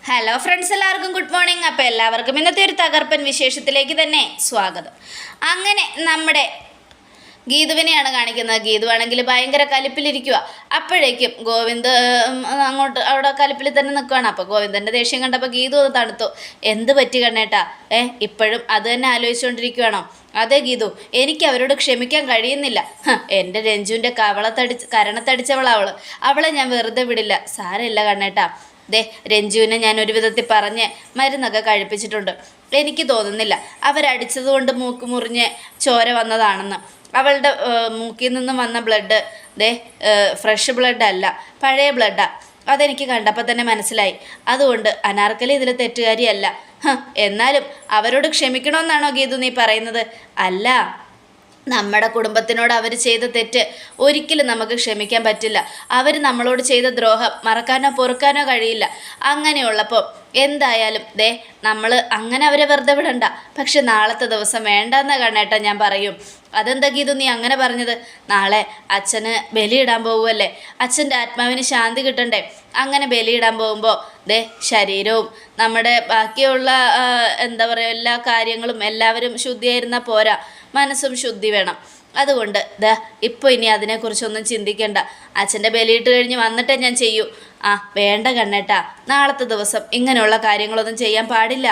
Hello friends, എല്ലാവർക്കും good morning. അപ്പോൾ എല്ലാവർക്കും ഇന്നത്തെ ഒരു തകർപ്പൻ വിശേഷത്തിലേക്ക് തന്നെ സ്വാഗതം. അങ്ങനെ നമ്മുടെ ഗീതുവിനെയാണ് കാണിക്കുന്നത്. ഗീതു ആണെങ്കിൽ ഭയങ്കര കലിപ്പിലിരിക്കുക. അപ്പോഴേക്കും ഗോവിന്ദ് അങ്ങോട്ട് അവിടെ കലിപ്പിൽ തന്നെ നിൽക്കുകയാണ്. അപ്പോൾ ഗോവിന്ദൻ്റെ ദേഷ്യം കണ്ടപ്പോൾ ഗീതു ഒന്ന് തണുത്തു. എന്ത് പറ്റി കണ്ണേട്ടാ? ഇപ്പോഴും അത് തന്നെ ആലോചിച്ചുകൊണ്ടിരിക്കുകയാണോ? അതെ ഗീതു, എനിക്ക് അവരോട് ക്ഷമിക്കാൻ കഴിയുന്നില്ല. എൻ്റെ രഞ്ജുവിൻ്റെ കരണത്തടിച്ചവളവൾ. അവളെ ഞാൻ വെറുതെ വിടില്ല. സാരമില്ല കണ്ണേട്ടാ. രഞ്ജുവിനെ ഞാൻ ഒരു വിധത്തിൽ പറഞ്ഞ് മരുന്നൊക്കെ കഴിപ്പിച്ചിട്ടുണ്ട്. എനിക്ക് തോന്നുന്നില്ല അവരടിച്ചതുകൊണ്ട് മൂക്ക് മുറിഞ്ഞ് ചോര വന്നതാണെന്ന്. അവളുടെ മൂക്കിൽ നിന്നും വന്ന ബ്ലഡ് ഫ്രഷ് ബ്ലഡ് അല്ല, പഴയ ബ്ലഡാണ്. അതെനിക്ക് കണ്ടപ്പോൾ തന്നെ മനസ്സിലായി. അതുകൊണ്ട് അനാർക്കലി ഇതിൽ തെറ്റുകാരിയല്ല. എന്നാലും അവരോട് ക്ഷമിക്കണമെന്നാണോ ഗീതു നീ പറയുന്നത്? അല്ല, നമ്മുടെ കുടുംബത്തിനോട് അവർ ചെയ്ത തെറ്റ് ഒരിക്കലും നമുക്ക് ക്ഷമിക്കാൻ പറ്റില്ല. അവർ നമ്മളോട് ചെയ്ത ദ്രോഹം മറക്കാനോ പൊറുക്കാനോ കഴിയില്ല. അങ്ങനെയുള്ളപ്പോൾ എന്തായാലും നമ്മൾ അങ്ങനെ അവരെ വെറുതെ വിടണ്ട. പക്ഷെ നാളത്തെ ദിവസം വേണ്ടെന്ന കണ്ണേട്ടാ ഞാൻ പറയും. അതെന്താ ഗീതു നീ അങ്ങനെ പറഞ്ഞത്? നാളെ അച്ഛന് ബലിയിടാൻ പോകുമല്ലേ? അച്ഛൻ്റെ ആത്മാവിന് ശാന്തി കിട്ടണ്ടേ? അങ്ങനെ ബലിയിടാൻ പോകുമ്പോൾ ശരീരവും നമ്മുടെ ബാക്കിയുള്ള എന്താ പറയുക എല്ലാ കാര്യങ്ങളും എല്ലാവരും ശുദ്ധിയായിരുന്നാൽ പോരാ, മനസ്സും ശുദ്ധി വേണം. അതുകൊണ്ട് ഇപ്പോൾ ഇനി അതിനെക്കുറിച്ചൊന്നും ചിന്തിക്കേണ്ട. അച്ഛൻ്റെ ബലിയിട്ട് കഴിഞ്ഞ് വന്നിട്ടേ ഞാൻ ചെയ്യൂ. വേണ്ട കണ്ണേട്ടാ, നാളത്തെ ദിവസം ഇങ്ങനെയുള്ള കാര്യങ്ങളൊന്നും ചെയ്യാൻ പാടില്ല.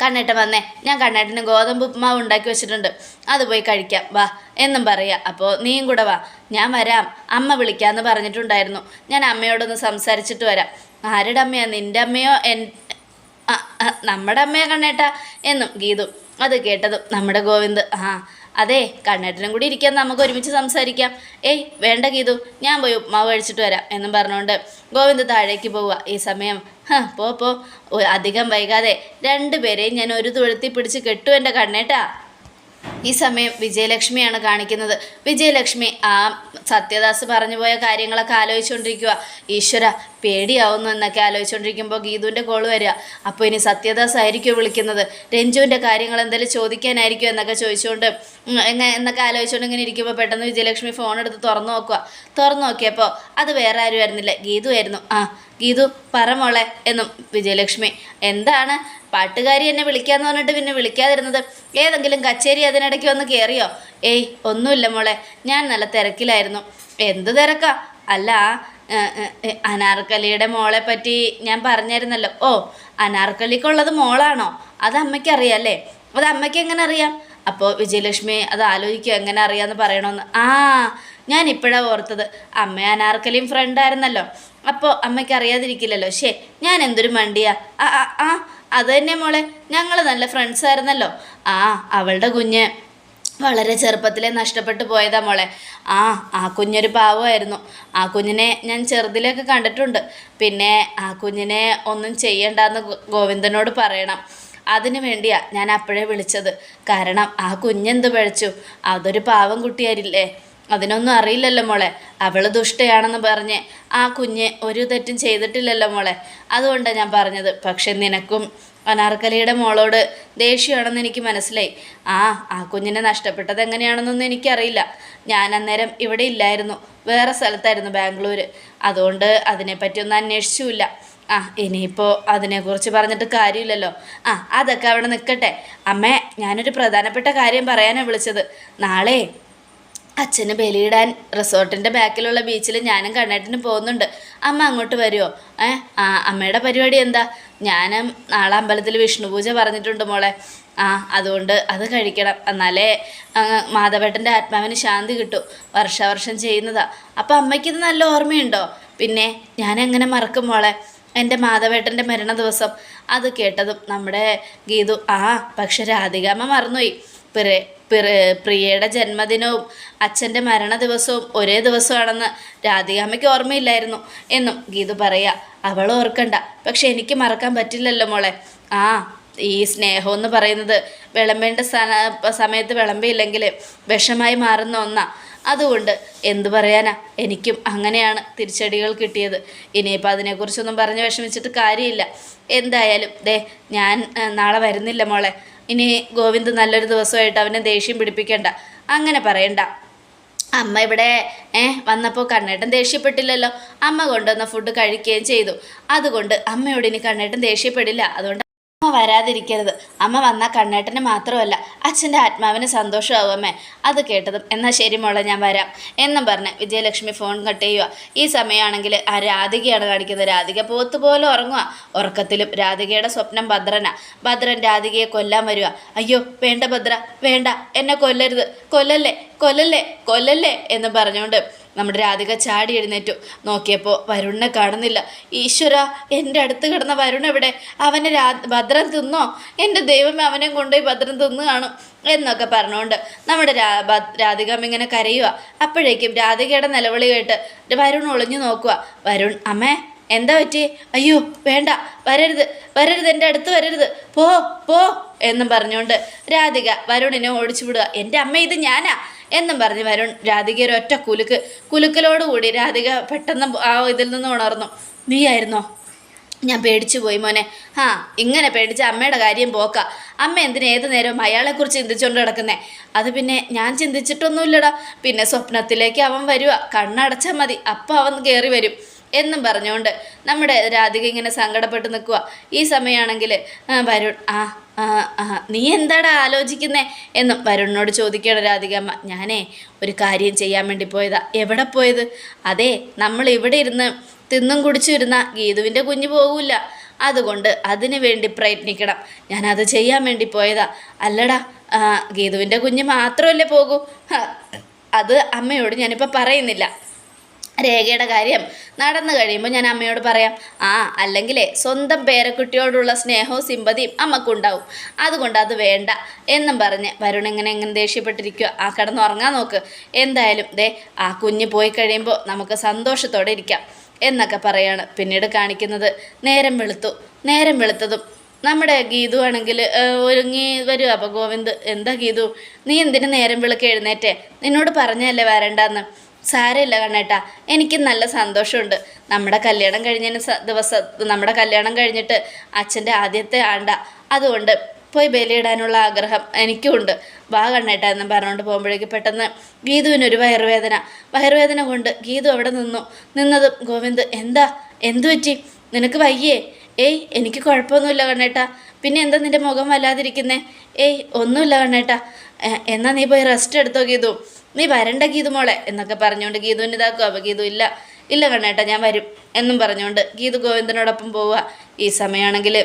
കണ്ണേട്ടൻ വന്നേ, ഞാൻ കണ്ണേട്ടന് ഗോതമ്പ് ഉപ്മാവ് ഉണ്ടാക്കി വെച്ചിട്ടുണ്ട്, അത് പോയി കഴിക്കാം വാ എന്നും പറയുക. അപ്പോൾ നീയും കൂടെ വാ. ഞാൻ വരാം, അമ്മ വിളിക്കാമെന്ന് പറഞ്ഞിട്ടുണ്ടായിരുന്നു. ഞാൻ അമ്മയോടൊന്ന് സംസാരിച്ചിട്ട് വരാം. ആരുടെ അമ്മയാ? നിൻ്റെ അമ്മയോ നമ്മുടെ അമ്മയോ കണ്ണേട്ടാ എന്നും ഗീതു. അത് കേട്ടതും നമ്മുടെ ഗോവിന്ദ് അതെ, കണ്ണേട്ടനും കൂടി ഇരിക്കാൻ നമുക്ക് ഒരുമിച്ച് സംസാരിക്കാം. വേണ്ട ഗീതു, ഞാൻ പോയി ഉപ്മാവ് കഴിച്ചിട്ട് വരാം എന്നും പറഞ്ഞുകൊണ്ട് ഗോവിന്ദ് താഴേക്ക് പോവുക. ഈ സമയം പോ അധികം വൈകാതെ രണ്ടുപേരെയും ഞാൻ ഒരു തൊഴുത്തി പിടിച്ച് കെട്ടു എൻ്റെ കണ്ണേട്ടാ. ഈ സമയം വിജയലക്ഷ്മിയാണ് കാണിക്കുന്നത്. വിജയലക്ഷ്മി സത്യദാസ് പറഞ്ഞു പോയ കാര്യങ്ങളൊക്കെ ആലോചിച്ചുകൊണ്ടിരിക്കുക. ഈശ്വര, പേടിയാവുന്നു എന്നൊക്കെ ആലോചിച്ചുകൊണ്ടിരിക്കുമ്പോൾ ഗീതുവിൻ്റെ കോള് വരിക. അപ്പോൾ ഇനി സത്യദാസ് ആയിരിക്കുമോ വിളിക്കുന്നത്? രഞ്ജുവിൻ്റെ കാര്യങ്ങൾ എന്തെങ്കിലും ചോദിക്കാനായിരിക്കും എന്നൊക്കെ ചോദിച്ചുകൊണ്ട് എന്നൊക്കെ ആലോചിച്ചുകൊണ്ട് ഇങ്ങനെ ഇരിക്കുമ്പോൾ പെട്ടെന്ന് വിജയലക്ഷ്മി ഫോൺ എടുത്ത് തുറന്നു നോക്കിയപ്പോൾ അത് വേറെ ആരും ആയിരുന്നില്ല, ഗീതു ആയിരുന്നു. ഗീതു പറ മോളെ എന്നും വിജയലക്ഷ്മി. എന്താണ് പാട്ടുകാരി എന്നെ വിളിക്കാമെന്ന് പറഞ്ഞിട്ട് പിന്നെ വിളിക്കാതിരുന്നത്? ഏതെങ്കിലും കച്ചേരി അതിനിടയ്ക്ക് വന്ന് കയറിയോ? ഒന്നുമില്ല മോളെ, ഞാൻ നല്ല തിരക്കിലായിരുന്നു. എന്ത് തിരക്കാ? അല്ല, അനാർക്കലിയുടെ മോളെ പറ്റി ഞാൻ പറഞ്ഞിരുന്നല്ലോ. അനാർക്കലിക്കുള്ളത് മോളാണോ? അത് അമ്മയ്ക്കറിയാമല്ലേ? അത് അമ്മയ്ക്ക് എങ്ങനെ അറിയാം? അപ്പോൾ വിജയലക്ഷ്മി അത് ആലോചിക്കുക, എങ്ങനെ അറിയാമെന്ന് പറയണമെന്ന്. ഞാൻ ഇപ്പോഴാണ് ഓർത്തത്, അമ്മ അനാർക്കലിയും ഫ്രണ്ടായിരുന്നല്ലോ. അപ്പോൾ അമ്മയ്ക്ക് അറിയാതിരിക്കില്ലല്ലോ. ഞാൻ എന്തൊരു മണ്ടിയാ. അത് തന്നെ മോളെ, ഞങ്ങൾ നല്ല ഫ്രണ്ട്സ് ആയിരുന്നല്ലോ. അവളുടെ കുഞ്ഞ് വളരെ ചെറുപ്പത്തിലേ നഷ്ടപ്പെട്ടു പോയതാ മോളെ. ആ കുഞ്ഞൊരു പാവമായിരുന്നു. ആ കുഞ്ഞിനെ ഞാൻ ചെറുതിലൊക്കെ കണ്ടിട്ടുണ്ട്. പിന്നെ ആ കുഞ്ഞിനെ ഒന്നും ചെയ്യണ്ടെന്ന് ഗോവിന്ദനോട് പറയണം. അതിനു വേണ്ടിയാ ഞാൻ അപ്പോഴേ വിളിച്ചത്. കാരണം ആ കുഞ്ഞെന്ത് പഴിച്ചു? അതൊരു പാവം കുട്ടിയായിരില്ലേ? അതിനൊന്നും അറിയില്ലല്ലോ മോളെ. അവൾ ദുഷ്ടയാണെന്ന് പറഞ്ഞ് ആ കുഞ്ഞ് ഒരു തെറ്റും ചെയ്തിട്ടില്ലല്ലോ മോളെ. അതുകൊണ്ടാണ് ഞാൻ പറഞ്ഞത്. പക്ഷെ നിനക്കും അനാർക്കലിയുടെ മോളോട് ദേഷ്യമാണെന്ന് എനിക്ക് മനസ്സിലായി. ആ കുഞ്ഞിനെ നഷ്ടപ്പെട്ടത് എങ്ങനെയാണെന്നൊന്നും എനിക്കറിയില്ല. ഞാൻ അന്നേരം ഇവിടെ ഇല്ലായിരുന്നു, വേറെ സ്ഥലത്തായിരുന്നു, ബാംഗ്ലൂർ. അതുകൊണ്ട് അതിനെപ്പറ്റിയൊന്നും അന്വേഷിച്ചുമില്ല. ഇനിയിപ്പോൾ അതിനെക്കുറിച്ച് പറഞ്ഞിട്ട് കാര്യമില്ലല്ലോ. അതൊക്കെ അവിടെ നിൽക്കട്ടെ. അമ്മേ, ഞാനൊരു പ്രധാനപ്പെട്ട കാര്യം പറയാനാണ് വിളിച്ചത്. നാളെ അച്ഛന് ബലിയിടാൻ റിസോർട്ടിൻ്റെ ബാക്കിലുള്ള ബീച്ചിൽ ഞാനും കണ്ണേട്ടനും പോകുന്നുണ്ട്. അമ്മ അങ്ങോട്ട് വരുമോ? അമ്മയുടെ പരിപാടി എന്താ? ഞാനും നാളെ അമ്പലത്തിൽ വിഷ്ണു പൂജ പറഞ്ഞിട്ടുണ്ട് മോളെ. അതുകൊണ്ട് അത് കഴിക്കണം, എന്നാലേ മാധവേട്ടൻ്റെ ആത്മാവിന് ശാന്തി കിട്ടും. വർഷാവർഷം ചെയ്യുന്നതാ. അപ്പോൾ അമ്മയ്ക്കിത് നല്ല ഓർമ്മയുണ്ടോ? പിന്നെ ഞാൻ എങ്ങനെ മറക്കും മോളെ എൻ്റെ മാധവേട്ടൻ്റെ മരണ ദിവസം? അത് കേട്ടതും നമ്മുടെ ഗീതു പക്ഷെ രാധികാമ്മ മറന്നുപോയി. പ്രിയയുടെ ജന്മദിനവും അച്ഛൻ്റെ മരണ ദിവസവും ഒരേ ദിവസമാണെന്ന് രാധികാമ്മയ്ക്ക് ഓർമ്മയില്ലായിരുന്നു എന്നും ഗീതു പറയുക. അവൾ ഓർക്കണ്ട, പക്ഷെ എനിക്ക് മറക്കാൻ പറ്റില്ലല്ലോ മോളെ. ഈ സ്നേഹം എന്ന് പറയുന്നത് വിളമ്പേണ്ട സമയത്ത് വിളമ്പിയില്ലെങ്കിൽ വിഷമായി മാറുന്ന ഒന്നാ. അതുകൊണ്ട് എന്തു പറയാനാ, എനിക്കും അങ്ങനെയാണ് തിരിച്ചടികൾ കിട്ടിയത്. ഇനിയിപ്പോൾ അതിനെക്കുറിച്ചൊന്നും പറഞ്ഞ് വിഷമിച്ചിട്ട് കാര്യമില്ല. എന്തായാലും ഞാൻ നാളെ വരുന്നില്ല മോളെ. ഇനി ഗോവിന്ദ് നല്ലൊരു ദിവസമായിട്ട് അവനെ ദേഷ്യം പിടിപ്പിക്കണ്ട, അങ്ങനെ പറയണ്ട. അമ്മ ഇവിടെ വന്നപ്പോൾ കണ്ണേട്ടൻ ദേഷ്യപ്പെട്ടില്ലല്ലോ. അമ്മ കൊണ്ടുവന്ന ഫുഡ് കഴിക്കുകയും ചെയ്തു. അതുകൊണ്ട് അമ്മയോട് ഇനി കണ്ണേട്ടൻ ദേഷ്യപ്പെടില്ല. അതുകൊണ്ട് അമ്മ വരാതിരിക്കരുത്. അമ്മ വന്നാൽ കണ്ണേട്ടന് മാത്രമല്ല അച്ഛൻ്റെ ആത്മാവിന് സന്തോഷമാവും അമ്മേ. അത് കേട്ടതും എന്നാൽ ശരി മോളെ ഞാൻ വരാം എന്നും പറഞ്ഞ് വിജയലക്ഷ്മി ഫോൺ കട്ട് ചെയ്യുക. ഈ സമയമാണെങ്കിൽ ആ രാധികയാണ് കാണിക്കുന്നത്. രാധിക പോത്തുപോലെ ഉറങ്ങുക. ഉറക്കത്തിലും രാധികയുടെ സ്വപ്നം ഭദ്രനാ. ഭദ്രൻ രാധികയെ കൊല്ലാൻ വരിക. അയ്യോ വേണ്ട ഭദ്ര, വേണ്ട, എന്നെ കൊല്ലരുത്, കൊല്ലല്ലേ കൊല്ലല്ലേ കൊല്ലല്ലേ എന്ന് പറഞ്ഞുകൊണ്ട് നമ്മുടെ രാധിക ചാടി എഴുന്നേറ്റു. നോക്കിയപ്പോൾ വരുണിനെ കാണുന്നില്ല. ഈശ്വര, എൻ്റെ അടുത്ത് കിടന്ന വരുൺ എവിടെ? അവനെ ഭദ്രൻ തിന്നോ? എൻ്റെ ദൈവമേ, അവനെ കൊണ്ടുപോയി ഭദ്രൻ തിന്നു കാണും എന്നൊക്കെ പറഞ്ഞുകൊണ്ട് നമ്മുടെ രാധികമ്മ ഇങ്ങനെ കരയുക. അപ്പോഴേക്കും രാധികയുടെ നിലവിളി കേട്ട് വരുൺ ഒളിഞ്ഞു നോക്കുക. വരുൺ, അമ്മേ എന്താ പറ്റി? അയ്യോ വേണ്ട, വരരുത് വരരുത്, എൻ്റെ അടുത്ത് വരരുത്, പോ പോ എന്നും പറഞ്ഞുകൊണ്ട് രാധിക വരുണിനെ ഓടിച്ചു വിടുക. എൻ്റെ അമ്മ, ഇത് ഞാനാ എന്നും പറഞ്ഞ് വരുൺ രാധികയുടെ ഒറ്റ കുലുക്കലോടുകൂടി രാധിക പെട്ടെന്ന് ആ ഇതിൽ നിന്ന് ഉണർന്നു. നീയായിരുന്നോ? ഞാൻ പേടിച്ചു പോയി മോനെ. ഇങ്ങനെ പേടിച്ച അമ്മയുടെ കാര്യം പോക്ക. അമ്മ എന്തിനാ ഏത് നേരവും അയാളെക്കുറിച്ച് ചിന്തിച്ചുകൊണ്ട് കിടക്കുന്നേ? അത് പിന്നെ ഞാൻ ചിന്തിച്ചിട്ടൊന്നുമില്ലടാ. പിന്നെ സ്വപ്നത്തിലേക്ക് അവൻ വരുക, കണ്ണടച്ചാൽ മതി, അപ്പം അവൻ കയറി വരും എന്നും പറഞ്ഞുകൊണ്ട് നമ്മുടെ രാധിക ഇങ്ങനെ സങ്കടപ്പെട്ട് നിൽക്കുക. ഈ സമയമാണെങ്കിൽ വരുൺ നീ എന്താടാ ആലോചിക്കുന്നേ എന്നും വരുണിനോട് ചോദിക്കുകയാണ് രാധികമ്മ. ഞാനേ ഒരു കാര്യം ചെയ്യാൻ വേണ്ടി പോയതാ. എവിടെ പോയത്? അതെ, നമ്മൾ ഇവിടെ ഇരുന്ന് തിന്നും കുടിച്ചിരുന്ന ഗീതുവിൻ്റെ കുഞ്ഞ് പോകില്ല. അതുകൊണ്ട് അതിനു വേണ്ടി പ്രയത്നിക്കണം. ഞാനത് ചെയ്യാൻ വേണ്ടി പോയതാ. അല്ലടാ, ഗീതുവിൻ്റെ കുഞ്ഞ് മാത്രമല്ലേ പോകൂ? അത് അമ്മയോട് ഞാനിപ്പോൾ പറയുന്നില്ല. രേഖയുടെ കാര്യം നടന്നു കഴിയുമ്പോൾ ഞാൻ അമ്മയോട് പറയാം. അല്ലെങ്കിലേ സ്വന്തം പേരക്കുട്ടിയോടുള്ള സ്നേഹവും സിമ്പതിയും അമ്മക്കുണ്ടാവും. അതുകൊണ്ട് അത് വേണ്ട എന്നും പറഞ്ഞ് വരുൺ എങ്ങനെ ദേഷ്യപ്പെട്ടിരിക്കുക. കിടന്നുറങ്ങാൻ നോക്ക്. എന്തായാലും ആ കുഞ്ഞ് പോയി കഴിയുമ്പോൾ നമുക്ക് സന്തോഷത്തോടെ ഇരിക്കാം എന്നൊക്കെ പറയാണ്. പിന്നീട് കാണിക്കുന്നത് നേരം വെളുത്തതും നമ്മുടെ ഗീതു ആണെങ്കിൽ ഒരുങ്ങി വരും. അപ്പോൾ ഗോവിന്ദ്, എന്താ ഗീതു, നീ എന്തിനു നേരം വിളിക്ക് എഴുന്നേറ്റേ? നിന്നോട് പറഞ്ഞല്ലേ വരണ്ടെന്ന്. സാരമില്ല കണ്ണേട്ടാ, എനിക്ക് നല്ല സന്തോഷമുണ്ട്. നമ്മുടെ കല്യാണം കഴിഞ്ഞിട്ട് അച്ഛൻ്റെ ആദ്യത്തെ ആണ്ട. അതുകൊണ്ട് പോയി ബലിയിടാനുള്ള ആഗ്രഹം എനിക്കുമുണ്ട്. വാ കണ്ണേട്ടാ എന്നും പറഞ്ഞുകൊണ്ട് പോകുമ്പോഴേക്ക് പെട്ടെന്ന് ഗീതുവിനൊരു വയറുവേദന കൊണ്ട് ഗീതു അവിടെ നിന്നതും ഗോവിന്ദ്, എന്തു പറ്റി? നിനക്ക് വയ്യേ? എനിക്ക് കുഴപ്പമൊന്നുമില്ല കണ്ണേട്ടാ. പിന്നെ എന്താ നിൻ്റെ മുഖം വല്ലാതിരിക്കുന്നേ? ഒന്നുമില്ല കണ്ണേട്ടാ. എന്നാൽ നീ പോയി റെസ്റ്റ് എടുത്തോ ഗീതു, നീ വരണ്ട ഗീതു മോളെ എന്നൊക്കെ പറഞ്ഞുകൊണ്ട് ഗീതുവിന് ഇതാക്കും. അപ്പോൾ ഗീതു ഇല്ല കണ്ണേട്ടാ, ഞാൻ വരും എന്നും പറഞ്ഞുകൊണ്ട് ഗീതു ഗോവിന്ദനോടൊപ്പം പോവുക. ഈ സമയമാണെങ്കിൽ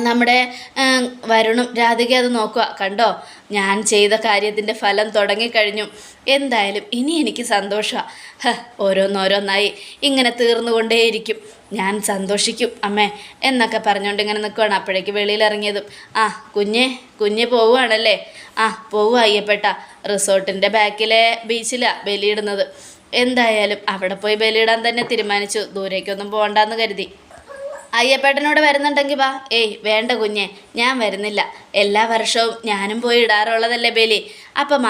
നമ്മുടെ വരുണും രാധിക അത് നോക്കുക. കണ്ടോ, ഞാൻ ചെയ്ത കാര്യത്തിൻ്റെ ഫലം തുടങ്ങിക്കഴിഞ്ഞു. എന്തായാലും ഇനി എനിക്ക് സന്തോഷമാണ്. ഓരോന്നോരോന്നായി ഇങ്ങനെ തീർന്നുകൊണ്ടേയിരിക്കും. ഞാൻ സന്തോഷിക്കും അമ്മേ എന്നൊക്കെ പറഞ്ഞുകൊണ്ട് ഇങ്ങനെ നിൽക്കുകയാണ്. അപ്പോഴേക്ക് വെളിയിലിറങ്ങിയതും കുഞ്ഞ് പോവുകയാണല്ലേ? പോവുക അയ്യപ്പെട്ട. റിസോർട്ടിൻ്റെ ബാക്കിലെ ബീച്ചിലാണ് ബലിയിടുന്നത്. എന്തായാലും അവിടെ പോയി ബലിയിടാൻ തന്നെ തീരുമാനിച്ചു. ദൂരേക്കൊന്നും പോകണ്ടെന്ന് കരുതി. അയ്യപ്പേട്ടനോട് വരുന്നുണ്ടെങ്കിൽ വാ. വേണ്ട കുഞ്ഞെ, ഞാൻ വരുന്നില്ല. എല്ലാ വർഷവും ഞാനും പോയി ഇടാറുള്ളതല്ലേ ബലി. അപ്പം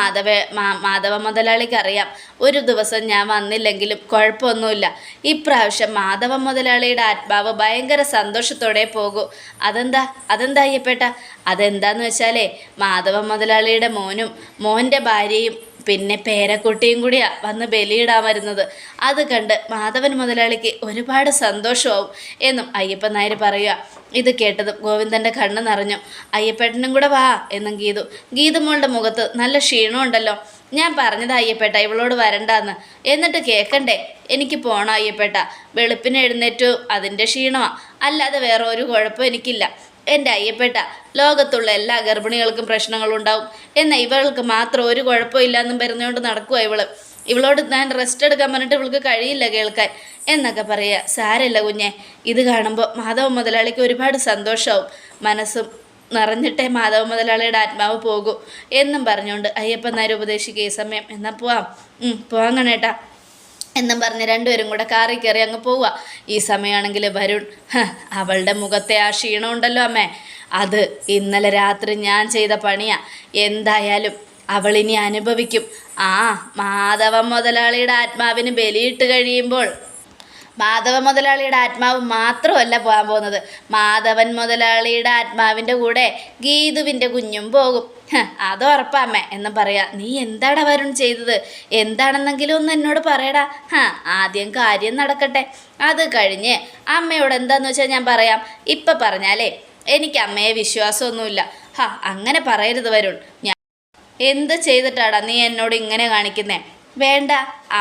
മാധവ മുതലാളിക്ക് അറിയാം, ഒരു ദിവസം ഞാൻ വന്നില്ലെങ്കിലും കുഴപ്പമൊന്നുമില്ല. ഇപ്രാവശ്യം മാധവ മുതലാളിയുടെ ആത്മാവ് ഭയങ്കര സന്തോഷത്തോടെ പോകൂ. അതെന്താ അയ്യപ്പേട്ട? അതെന്താന്ന് വെച്ചാലേ, മാധവ മുതലാളിയുടെ മോൻ്റെ ഭാര്യയും പിന്നെ പേരക്കുട്ടിയും കൂടിയാണ് വന്ന് ബലിയിടാൻ വരുന്നത്. അത് കണ്ട് മാധവൻ മുതലാളിക്ക് ഒരുപാട് സന്തോഷമാവും എന്നും അയ്യപ്പൻ നായർ പറയുക. ഇത് കേട്ടതും ഗോവിന്ദൻ്റെ കണ്ണ് നിറഞ്ഞു. അയ്യപ്പേട്ടനും കൂടെ വാ എന്നും ഗീതു മോളുടെ മുഖത്ത് നല്ല ക്ഷീണമുണ്ടല്ലോ. ഞാൻ പറഞ്ഞത് അയ്യപ്പേട്ട ഇവളോട് വരണ്ടാന്ന്, എന്നിട്ട് കേൾക്കണ്ടേ? എനിക്ക് പോകണം അയ്യപ്പേട്ട. വെളുപ്പിന് എഴുന്നേറ്റു, അതിൻ്റെ ക്ഷീണമാണ്, അല്ലാതെ വേറെ ഒരു കുഴപ്പം എനിക്കില്ല. എൻ്റെ അയ്യപ്പേട്ട, ലോകത്തുള്ള എല്ലാ ഗർഭിണികൾക്കും പ്രശ്നങ്ങളുണ്ടാവും, എന്നാൽ ഇവൾക്ക് മാത്രം ഒരു കുഴപ്പമില്ല എന്നും പറഞ്ഞുകൊണ്ട് നടക്കുക ഇവളോട് ഞാൻ റെസ്റ്റ് എടുക്കാൻ പറഞ്ഞിട്ട് ഇവൾക്ക് കഴിയില്ല കേൾക്കാൻ എന്നൊക്കെ പറയുക. സാരമില്ല കുഞ്ഞെ, ഇത് കാണുമ്പോൾ മാധവ മുതലാളിക്ക് ഒരുപാട് സന്തോഷമാവും. മനസ്സും നിറഞ്ഞിട്ടേ മാധവ മുതലാളിയുടെ ആത്മാവ് പോകൂ എന്നും പറഞ്ഞുകൊണ്ട് അയ്യപ്പൻ നായർ ഉപദേശിക്കുക. ഈ സമയം എന്നാൽ പോവാം കണേട്ടാ എന്നും പറഞ്ഞ് രണ്ടുപേരും കൂടെ കാറിൽ കയറി അങ്ങ് പോവുക. ഈ സമയമാണെങ്കിൽ വരുൺ, അവളുടെ മുഖത്തെ ആ ക്ഷീണം ഉണ്ടല്ലോ അമ്മേ, അത് ഇന്നലെ രാത്രി ഞാൻ ചെയ്ത പണിയാ. എന്തായാലും അവളിനി അനുഭവിക്കും. മാധവ മുതലാളിയുടെ ആത്മാവിന് ബലിയിട്ട് കഴിയുമ്പോൾ മാധവ മുതലാളിയുടെ ആത്മാവ് മാത്രമല്ല പോകാൻ പോകുന്നത്, മാധവൻ മുതലാളിയുടെ ആത്മാവിൻ്റെ കൂടെ ഗീതുവിൻ്റെ കുഞ്ഞും പോകും. അത് ഉറപ്പാമ്മേ എന്ന് പറയാ. നീ എന്താടാ വരുൺ ചെയ്തത്? എന്താണെന്നെങ്കിലും ഒന്ന് എന്നോട് പറയടാ. ആദ്യം കാര്യം നടക്കട്ടെ, അത് കഴിഞ്ഞ് അമ്മയോട് എന്താന്ന് വെച്ചാൽ ഞാൻ പറയാം. ഇപ്പം പറഞ്ഞാലേ എനിക്ക് അമ്മയെ വിശ്വാസമൊന്നുമില്ല. അങ്ങനെ പറയരുത് വരുൺ. ഞാൻ എന്ത് ചെയ്തിട്ടാടാ നീ എന്നോട് ഇങ്ങനെ കാണിക്കുന്നേ? വേണ്ട,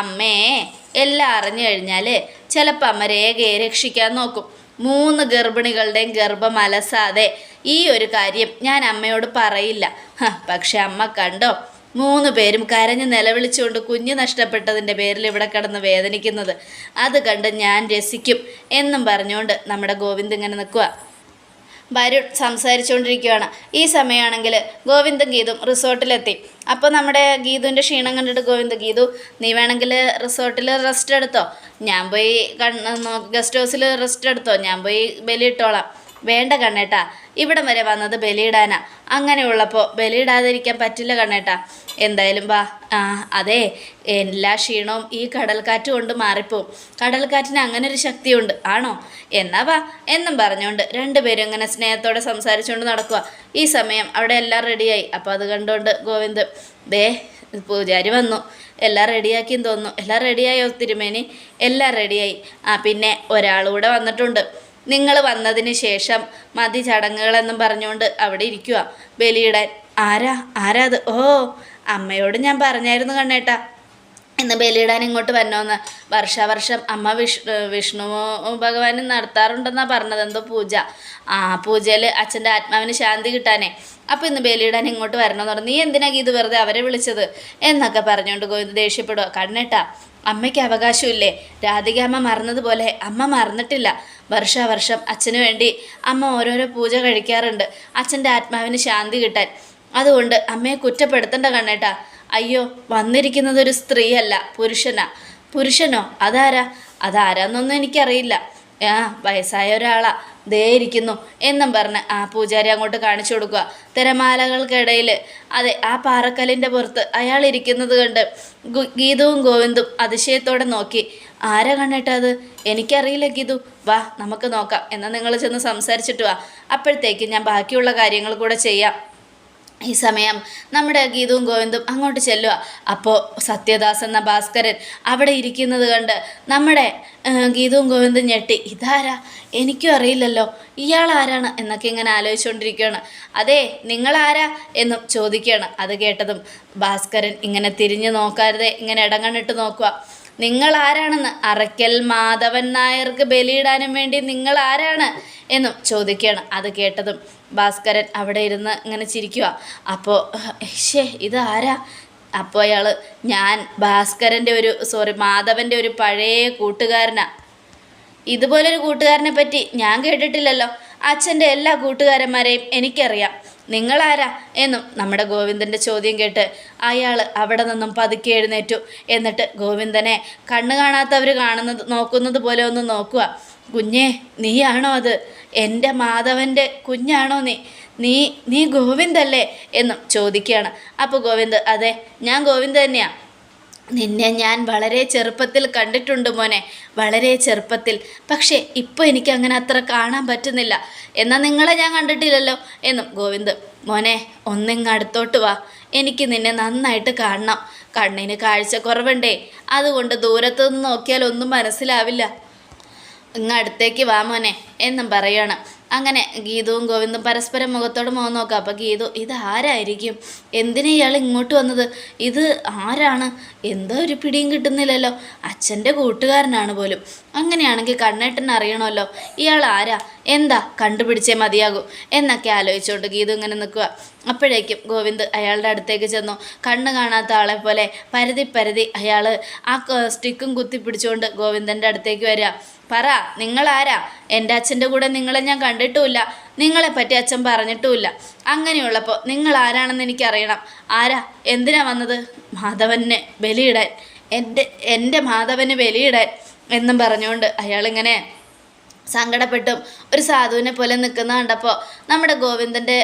അമ്മയെ എല്ലാം അറിഞ്ഞു കഴിഞ്ഞാൽ ചിലപ്പോൾ അമ്മ രേഖയെ രക്ഷിക്കാൻ നോക്കും. 3 ഗർഭിണികളുടെയും ഗർഭം അലസാതെ ഈ ഒരു കാര്യം ഞാൻ അമ്മയോട് പറയില്ല. പക്ഷെ അമ്മ കണ്ടോ, 3 പേരും കരഞ്ഞ് നിലവിളിച്ചുകൊണ്ട് കുഞ്ഞ് നഷ്ടപ്പെട്ടതിൻ്റെ പേരിൽ ഇവിടെ കിടന്ന് വേദനിക്കുന്നത്. അത് കണ്ട് ഞാൻ രസിക്കും എന്നും പറഞ്ഞുകൊണ്ട് നമ്മുടെ ഗോവിന്ദ് ഇങ്ങനെ നിൽക്കുക. വരുൺ സംസാരിച്ചുകൊണ്ടിരിക്കുകയാണ്. ഈ സമയമാണെങ്കിൽ ഗോവിന്ദും ഗീതും റിസോർട്ടിലെത്തി. അപ്പോൾ നമ്മുടെ ഗീതുവിൻ്റെ ക്ഷീണം കണ്ടിട്ട് ഗോവിന്ദ്, ഗീതു നീ വേണമെങ്കിൽ റിസോർട്ടിൽ റെസ്റ്റ് എടുത്തോ, ഞാൻ പോയി ഗസ്റ്റ് ഹൗസിൽ റെസ്റ്റ് എടുത്തോ, ഞാൻ പോയി ബലിയിട്ടോളാം. വേണ്ട കണ്ണേട്ടാ, ഇവിടം വരെ വന്നത് ബലിയിടാനാ. അങ്ങനെയുള്ളപ്പോൾ ബലിയിടാതിരിക്കാൻ പറ്റില്ല കണ്ണേട്ടാ. എന്തായാലും വാ. അതെ, എല്ലാ ക്ഷീണവും ഈ കടൽക്കാറ്റ് കൊണ്ട് മാറിപ്പോവും. കടൽക്കാറ്റിന് അങ്ങനെ ഒരു ശക്തിയുണ്ട്. ആണോ? എന്നാ വാ എന്നും പറഞ്ഞുകൊണ്ട് 2 പേരും ഇങ്ങനെ സ്നേഹത്തോടെ സംസാരിച്ചുകൊണ്ട് നടക്കുക. ഈ സമയം അവിടെ എല്ലാം റെഡിയായി. അപ്പോൾ അത് കണ്ടുകൊണ്ട് ഗോവിന്ദ്, ദേ പൂജാരി വന്നു, എല്ലാം റെഡിയാക്കിയെന്ന് തോന്നുന്നു. എല്ലാം റെഡിയായോ തിരുമേനി? എല്ലാം റെഡിയായി. പിന്നെ ഒരാളൂടെ വന്നിട്ടുണ്ട്. നിങ്ങൾ വന്നതിന് ശേഷം മതി ചടങ്ങുകളെന്നും പറഞ്ഞുകൊണ്ട് അവിടെ ഇരിക്കുക. ബലിയിടാൻ ആരാ അത്? ഓ, അമ്മയോട് ഞാൻ പറഞ്ഞായിരുന്നു കണ്ണേട്ടാ ഇന്ന് ബലിയിടാൻ ഇങ്ങോട്ട് വരണമെന്ന്. വർഷാവർഷം അമ്മ വിഷ്ണു ഭഗവാൻ നടത്താറുണ്ടെന്നാണ് പറഞ്ഞത്, എന്തോ പൂജ. പൂജയിൽ അച്ഛൻ്റെ ആത്മാവിന് ശാന്തി കിട്ടാനേ. അപ്പോൾ ഇന്ന് ബലിയിടാൻ ഇങ്ങോട്ട് വരണമെന്ന് പറഞ്ഞു. നീ എന്തിനാ ഇത് വെറുതെ അവരെ വിളിച്ചത് എന്നൊക്കെ പറഞ്ഞുകൊണ്ട് ഗോവിന്ദ് ദേഷ്യപ്പെടുക. കണ്ണേട്ടാ, അമ്മയ്ക്ക് അവകാശമില്ലേ? രാധികാമ്മ മറന്നതുപോലെ അമ്മ മറന്നിട്ടില്ല. വർഷാവർഷം അച്ഛന് വേണ്ടി അമ്മ ഓരോരോ പൂജ കഴിക്കാറുണ്ട്, അച്ഛൻ്റെ ആത്മാവിന് ശാന്തി കിട്ടാൻ. അതുകൊണ്ട് അമ്മയെ കുറ്റപ്പെടുത്തണ്ട കണ്ണേട്ടാ. അയ്യോ, വന്നിരിക്കുന്നത് ഒരു സ്ത്രീയല്ല, പുരുഷനോ? അതാരാന്നൊന്നും എനിക്കറിയില്ല. വയസ്സായ ഒരാളാ, ദേ ഇരിക്കുന്നു എന്നും പറഞ്ഞ് പൂജാരി അങ്ങോട്ട് കാണിച്ചു കൊടുക്കുക. തിരമാലകൾക്കിടയിൽ, അതെ, ആ പാറക്കല്ലിൻ്റെ പുറത്ത് അയാൾ ഇരിക്കുന്നത് കണ്ട് ഗീതുവും ഗോവിന്ദും അതിശയത്തോടെ നോക്കി. ആരാ കണ്ണേട്ടാ അത്? എനിക്കറിയില്ല ഗീതു, വാ നമുക്ക് നോക്കാം. എന്നാൽ നിങ്ങൾ ചെന്ന് സംസാരിച്ചിട്ട് വാ, അപ്പോഴത്തേക്ക് ഞാൻ ബാക്കിയുള്ള കാര്യങ്ങൾ കൂടെ ചെയ്യാം. ഈ സമയം നമ്മുടെ ഗീതുവും ഗോവിന്ദും അങ്ങോട്ട് ചെല്ലുക. അപ്പോൾ സത്യദാസ് എന്ന ഭാസ്കരൻ അവിടെ ഇരിക്കുന്നത് കണ്ട് നമ്മുടെ ഗീതുവും ഗോവിന്ദും ഞെട്ടി. ഇതാരാ? എനിക്കും അറിയില്ലല്ലോ, ഇയാൾ ആരാണ് എന്നൊക്കെ ഇങ്ങനെ ആലോചിച്ചുകൊണ്ടിരിക്കുകയാണ്. അതെ, നിങ്ങളാരാ എന്നും ചോദിക്കുകയാണ്. അത് കേട്ടതും ഭാസ്കരൻ ഇങ്ങനെ തിരിഞ്ഞു നോക്കാതെ ഇങ്ങനെ ഇടങ്ങണ്ണിട്ട് നോക്കുക. നിങ്ങൾ ആരാണെന്ന്, അറയ്ക്കൽ മാധവൻ നായർക്ക് ബലിയിടാനും വേണ്ടി നിങ്ങൾ ആരാണ് എന്നും ചോദിക്കുകയാണ്. അത് കേട്ടതും ഭാസ്കരൻ അവിടെ ഇരുന്ന് ഇങ്ങനെ ചിരിക്കുക. അപ്പോൾ ഇത് ആരാ? അപ്പോൾ അയാൾ, ഞാൻ ഭാസ്കരൻ്റെ മാധവൻ്റെ ഒരു പഴയ കൂട്ടുകാരനാ. ഇതുപോലൊരു കൂട്ടുകാരനെ പറ്റി ഞാൻ കേട്ടിട്ടില്ലല്ലോ. അച്ഛൻ്റെ എല്ലാ കൂട്ടുകാരന്മാരെയും എനിക്കറിയാം. നിങ്ങളാരാ എന്നും നമ്മുടെ ഗോവിന്ദൻ്റെ ചോദ്യം കേട്ട് അയാൾ അവിടെ നിന്നും പതുക്കെ എഴുന്നേറ്റു. എന്നിട്ട് ഗോവിന്ദനെ കണ്ണു കാണാത്തവർ നോക്കുന്നത് പോലെ ഒന്ന് നോക്കുക. കുഞ്ഞേ, നീയാണോ അത്? എൻ്റെ മാധവൻ്റെ കുഞ്ഞാണോ നീ ഗോവിന്ദല്ലേ എന്നും ചോദിക്കുകയാണ്. അപ്പോൾ ഗോവിന്ദ്, അതെ, ഞാൻ ഗോവിന്ദ് തന്നെയാണ്. നിന്നെ ഞാൻ വളരെ ചെറുപ്പത്തിൽ കണ്ടിട്ടുണ്ട് മോനെ, വളരെ ചെറുപ്പത്തിൽ. പക്ഷേ ഇപ്പോൾ എനിക്കങ്ങനെ അത്ര കാണാൻ പറ്റുന്നില്ല. എന്നാൽ നിങ്ങളെ ഞാൻ കണ്ടിട്ടില്ലല്ലോ എന്നും ഗോവിന്ദ്. മോനെ, ഒന്നിങ്ങ് അടുത്തോട്ട് വാ, എനിക്ക് നിന്നെ നന്നായിട്ട് കാണണം. കണ്ണിന് കാഴ്ച കുറവുണ്ടേ, അതുകൊണ്ട് ദൂരത്തു നിന്ന് നോക്കിയാൽ ഒന്നും മനസ്സിലാവില്ല. ഇങ്ങ് അടുത്തേക്ക് വാ മോനെ എന്നും പറയുകയാണ്. അങ്ങനെ ഗീതുവും ഗോവിന്ദും പരസ്പരം മുഖത്തോട് മുഖം നോക്കാം. അപ്പോൾ ഗീതു, ഇതാരായിരിക്കും? എന്തിനാ ഇയാൾ ഇങ്ങോട്ട് വന്നത്? ഇത് ആരാണ്? എന്തോ ഒരു പിടിയും കിട്ടുന്നില്ലല്ലോ. അച്ഛൻ്റെ കൂട്ടുകാരനാണ് പോലും. അങ്ങനെയാണെങ്കിൽ കണ്ണേട്ടൻ അറിയണമല്ലോ, ഇയാൾ ആരാ, എന്താ, കണ്ടുപിടിച്ചേ മതിയാകൂ എന്നൊക്കെ ആലോചിച്ചുകൊണ്ട് ഗീതു ഇങ്ങനെ നിൽക്കുക. അപ്പോഴേക്കും ഗോവിന്ദ് അയാളുടെ അടുത്തേക്ക് ചെന്നു. കണ്ണ് കാണാത്ത ആളെ പോലെ പരതി അയാൾ ആ സ്റ്റിക്കും കുത്തി പിടിച്ചുകൊണ്ട് ഗോവിന്ദൻ്റെ അടുത്തേക്ക് വരിക. പറ, നിങ്ങളാരാ? എൻ്റെ അച്ഛൻ്റെ കൂടെ നിങ്ങളെ ഞാൻ കണ്ടിട്ടുമില്ല, നിങ്ങളെപ്പറ്റി അച്ഛൻ പറഞ്ഞിട്ടുമില്ല. അങ്ങനെയുള്ളപ്പോൾ നിങ്ങൾ ആരാണെന്ന് എനിക്കറിയണം. ആരാ? എന്തിനാ വന്നത്? മാധവനെ ബലിയിടാൻ, എൻ്റെ മാധവന് ബലിയിടാൻ എന്നും പറഞ്ഞുകൊണ്ട് അയാളിങ്ങനെ സങ്കടപ്പെട്ടും ഒരു സാധുവിനെ പോലെ നിൽക്കുന്ന കണ്ടപ്പോൾ നമ്മുടെ ഗോവിന്ദൻ്റെ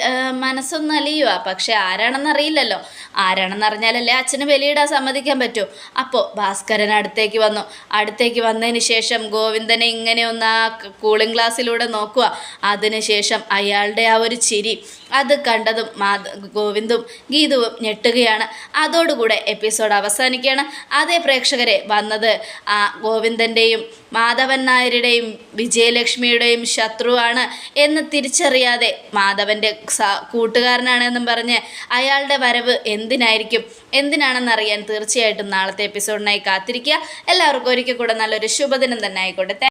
മനസ്സൊന്നും അലിയുക. പക്ഷെ ആരാണെന്നറിയില്ലല്ലോ. ആരാണെന്നറിഞ്ഞാലല്ലേ അച്ഛന് ബലിയിടാൻ സമ്മതിക്കാൻ പറ്റൂ. അപ്പോൾ ഭാസ്കരൻ അടുത്തേക്ക് വന്നു. അടുത്തേക്ക് വന്നതിന് ശേഷം ഗോവിന്ദനെ ഇങ്ങനെ ഒന്ന് ആ കൂളിംഗ് ഗ്ലാസ്സിലൂടെ നോക്കുക. അതിനുശേഷം അയാളുടെ ആ ഒരു ചിരി അത് കണ്ടതും ഗോവിന്ദും ഗീതുവും ഞെട്ടുകയാണ്. അതോടുകൂടെ എപ്പിസോഡ് അവസാനിക്കുകയാണ്. അതേ പ്രേക്ഷകരെ വന്നത് ആ ഗോവിന്ദൻ്റെയും മാധവൻ നായരുടെയും വിജയലക്ഷ്മിയുടെയും ശത്രുവാണ് എന്ന് തിരിച്ചറിയാതെ മാധവൻ്റെ കൂട്ടുകാരനാണെന്നും പറഞ്ഞ് അയാളുടെ വരവ് എന്തിനാണെന്നറിയാൻ തീർച്ചയായിട്ടും നാളത്തെ എപ്പിസോഡിനായി കാത്തിരിക്കുക. എല്ലാവർക്കും ഒരിക്കൽ കൂടെ നല്ലൊരു ശുഭദിനം തന്നെ ആയിക്കോട്ടെ.